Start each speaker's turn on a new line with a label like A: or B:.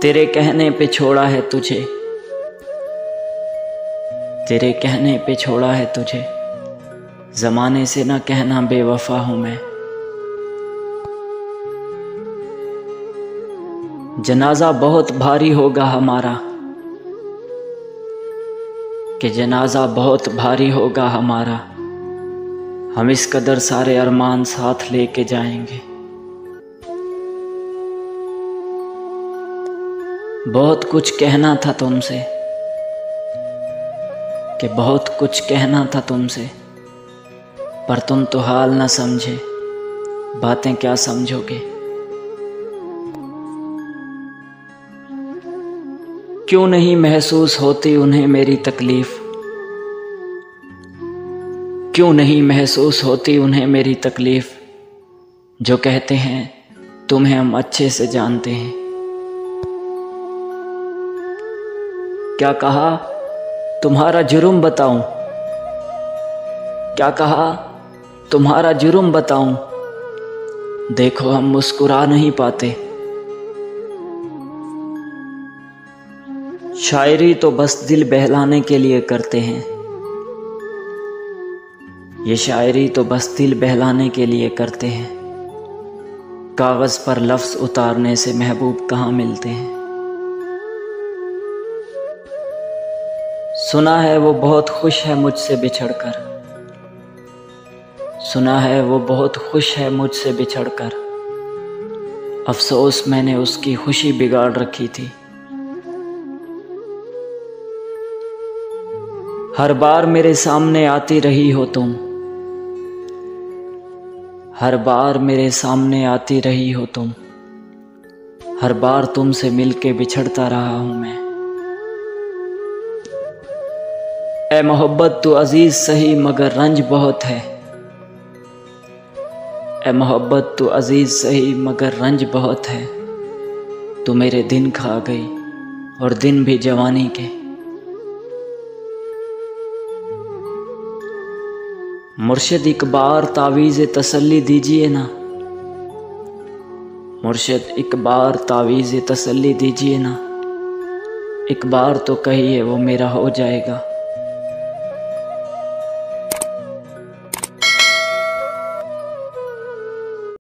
A: तेरे कहने पे छोड़ा है तुझे, तेरे कहने पे छोड़ा है तुझे, ज़माने से ना कहना बेवफा हूँ मैं। जनाजा बहुत भारी होगा हमारा, कि जनाजा बहुत भारी होगा हमारा, हम इस कदर सारे अरमान साथ लेके जाएंगे। बहुत कुछ कहना था तुमसे, कि बहुत कुछ कहना था तुमसे, पर तुम तो हाल ना समझे, बातें क्या समझोगे। क्यों नहीं महसूस होती उन्हें मेरी तकलीफ, क्यों नहीं महसूस होती उन्हें मेरी तकलीफ, जो कहते हैं तुम्हें हम अच्छे से जानते हैं। क्या कहा तुम्हारा जुर्म बताऊं, क्या कहा तुम्हारा जुर्म बताऊं, देखो हम मुस्कुरा नहीं पाते। शायरी तो बस दिल बहलाने के लिए करते हैं, ये शायरी तो बस दिल बहलाने के लिए करते हैं, कागज़ पर लफ्ज़ उतारने से महबूब कहाँ मिलते हैं। सुना है वो बहुत खुश है मुझसे बिछड़कर, सुना है वो बहुत खुश है मुझसे बिछड़कर, अफसोस मैंने उसकी खुशी बिगाड़ रखी थी। हर बार मेरे सामने आती रही हो तुम, हर बार मेरे सामने आती रही हो तुम, हर बार तुमसे मिलके बिछड़ता रहा हूं मैं। ए मोहब्बत तू अजीज सही मगर रंज बहुत है, ए मोहब्बत तू अजीज सही मगर रंज बहुत है, तू मेरे दिन खा गई और दिन भी जवानी के। मुर्शिद एक बार तावीज़ तसल्ली दीजिए ना, मुर्शिद एक बार तावीज़ तसल्ली दीजिए ना, एक बार तो कहिए वो मेरा हो जाएगा।